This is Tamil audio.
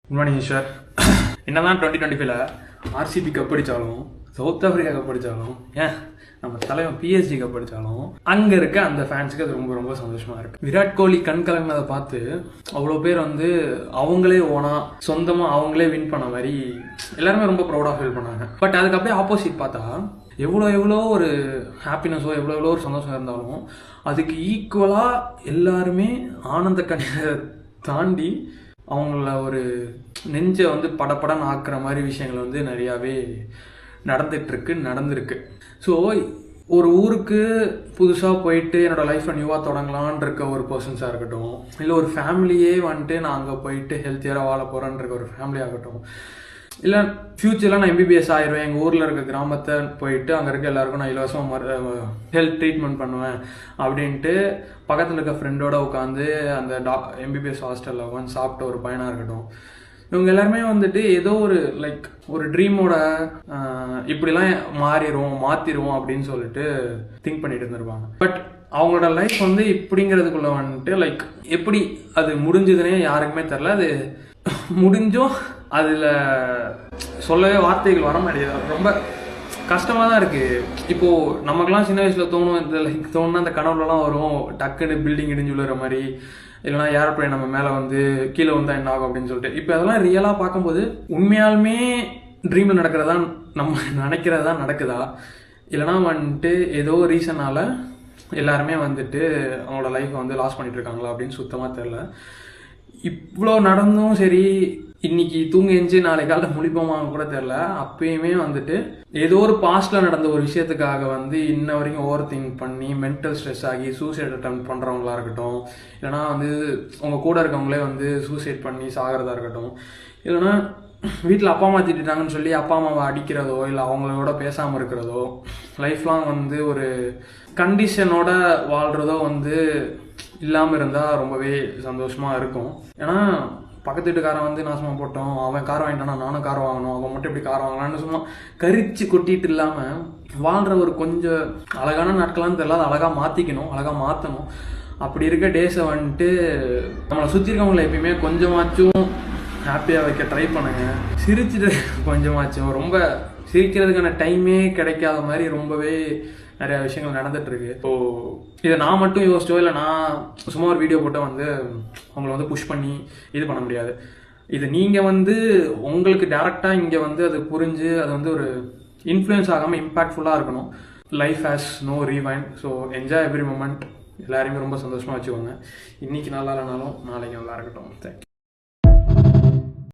Good morning Eswar. என்னதான் 2025ல ஆர்சிபி கப் அடித்தாலும், சவுத் ஆஃப்ரிக்கா கப் அடித்தாலும், ஏன் நம்ம தலைவன் பிஎஸ்ஜி கப் அடித்தாலும் அங்கே இருக்க அந்த ஃபேன்ஸுக்கு அது ரொம்ப ரொம்ப சந்தோஷமாக இருக்குது. விராட் கோலி கண் கலங்கினதை பார்த்து அவ்வளோ பேர் வந்து அவங்களே சொந்தமாக அவங்களே வின் பண்ண மாதிரி எல்லாருமே ரொம்ப ப்ரௌடாக ஃபீல் பண்ணாங்க. பட் அதுக்கு அப்படியே ஆப்போசிட் பார்த்தா எவ்வளோ ஒரு ஹாப்பினஸோ எவ்வளோ ஒரு சந்தோஷம் இருந்தாலும் அதுக்கு ஈக்குவலாக எல்லாருமே ஆனந்த கண்ணீரை தாண்டி அவங்கள ஒரு நெஞ்சை வந்து படப்படன்னு ஆக்குற மாதிரி விஷயங்கள் வந்து நிறையாவே நடந்திருக்கு. ஸோ ஒரு ஊருக்கு புதுசாக போயிட்டு என்னோடய லைஃப்பை நியூவாக தொடங்கலான் இருக்க ஒரு பர்சன்ஸாக இருக்கட்டும், இல்லை ஒரு ஃபேமிலியே வந்துட்டு நான் அங்கே போயிட்டு ஹெல்த்தியராக வாழ போகிறேன்னு இருக்க ஒரு ஃபேமிலி ஆகட்டும், இல்லை ஃப்யூச்சரில் நான் எம்பிபிஎஸ் ஆயிடுவேன், எங்கள் ஊரில் இருக்க கிராமத்தை போயிட்டு அங்கே இருக்க எல்லாருக்கும் நான் இலவசமாக ஹெல்த் ட்ரீட்மெண்ட் பண்ணுவேன் அப்படின்ட்டு பக்கத்தில் இருக்க ஃப்ரெண்டோட உட்காந்து அந்த எம்பிபிஎஸ் ஹாஸ்டலில் உட்காந்து சாப்பிட்ட ஒரு பையனாக இருக்கட்டும், இவங்க எல்லாருமே வந்துட்டு ஏதோ ஒரு ஒரு ட்ரீமோட இப்படிலாம் மாற்றிடுவோம் அப்படின்னு சொல்லிட்டு திங்க் பண்ணிட்டு இருந்திருப்பாங்க. பட் அவங்களோட லைஃப் வந்து இப்படிங்கிறதுக்குள்ள வந்துட்டு எப்படி அது முடிஞ்சதுன்னே யாருக்குமே தெரில. அது முடிஞ்சும் அதில் சொல்லவே வார்த்தைகள் வர மாட்டேங்குது. ரொம்ப கஷ்டமாக தான் இருக்குது. இப்போது நமக்குலாம் சின்ன வயசில் தோணும், இந்த தோணுன்னா அந்த கனவுலலாம் வரும், டக்குன்னு பில்டிங் இடிஞ்சு விழுற மாதிரி, இல்லைனா ஏரோப்ளேன் நம்ம மேலே வந்து கீழே வந்தால் என்ன ஆகும் அப்படின்னு சொல்லிட்டு. இப்போ அதெல்லாம் ரியலாக பார்க்கும்போது உண்மையாலுமே ட்ரீமில் நடக்கிறதா நம்ம நினைக்கிறதா நடக்குதா, இல்லைனா வந்துட்டு ஏதோ ரீசனால் எல்லாருமே வந்துட்டு அவங்களோட லைஃப்பை வந்து லாஸ் பண்ணிட்டு இருக்காங்களா அப்படின்னு சுத்தமாக தெரில. இவ்வளோ நடந்தும் சரி, இன்னைக்கு தூங்க எஞ்சி நாளைக்கு காலையில் முழிப்போமான்னு கூட தெரில. அப்பயுமே வந்துட்டு ஏதோ ஒரு பாஸ்டில் நடந்த ஒரு விஷயத்துக்காக வந்து இன்ன வரைக்கும் ஓவர் திங்க் பண்ணி மென்டல் ஸ்ட்ரெஸ் ஆகி சூசைட் அட்டெம்ப்ட் பண்ணுறவங்களா இருக்கட்டும், இல்லைனா வந்து உங்கள் கூட இருக்கவங்களே வந்து சூசைட் பண்ணி சாகிறதா இருக்கட்டும், இல்லைனா வீட்டில் அப்பா அம்மா திட்டாங்கன்னு சொல்லி அப்பா அம்மாவை அடிக்கிறதோ, இல்லை அவங்களோட பேசாமல் இருக்கிறதோ, லைஃப் லாங் வந்து ஒரு கண்டிஷனோட வாழ்கிறதோ வந்து இல்லாமல் இருந்தால் ரொம்பவே சந்தோஷமாக இருக்கும். ஏன்னா பக்கத்து வீட்டுக்காரன் வந்து நாசமாக போட்டோம், அவன் கார் வாங்கிட்டானா நானும் கார் வாங்கணும், அவன் மட்டும் இப்படி கார் வாங்கலான்னு சும்மா கரிச்சு கொட்டிட்டு இல்லாமல் வாழ்கிற ஒரு கொஞ்சம் அழகான நாட்களான்னு தெரியல, அதை அழகாக மாற்றிக்கணும், அழகாக மாற்றணும். அப்படி இருக்க டேஸை வந்துட்டு நம்மளை சுற்றி இருக்கவங்களை எப்பயுமே கொஞ்சமாச்சும் ஹாப்பியாக வைக்க ட்ரை பண்ணுங்க. சிரிச்சுட்டு கொஞ்சமாச்சும், ரொம்ப சிரிக்கிறதுக்கான டைமே கிடைக்காத மாதிரி ரொம்பவே நிறையா விஷயங்கள் நடந்துகிட்ருக்கு. ஸோ இதை நான் மட்டும் யோசிச்சோ, இல்லை நான் சும்மா ஒரு வீடியோ போட்டு வந்து உங்களை வந்து புஷ் பண்ணி இது பண்ண முடியாது. இது நீங்கள் வந்து உங்களுக்கு டேரெக்டாக இங்கே வந்து அது புரிஞ்சு அது வந்து ஒரு இன்ஃப்ளூயன்ஸ் ஆகாமல் இம்பேக்ட்ஃபுல்லாக இருக்கணும். Life has no rewind. So enjoy every moment. எல்லாரையுமே ரொம்ப சந்தோஷமாக வச்சுக்கோங்க. இன்றைக்கி நல்லா இல்லைனாலும் நாளைக்கு நல்லா இருக்கட்டும். தேங்க்யூ.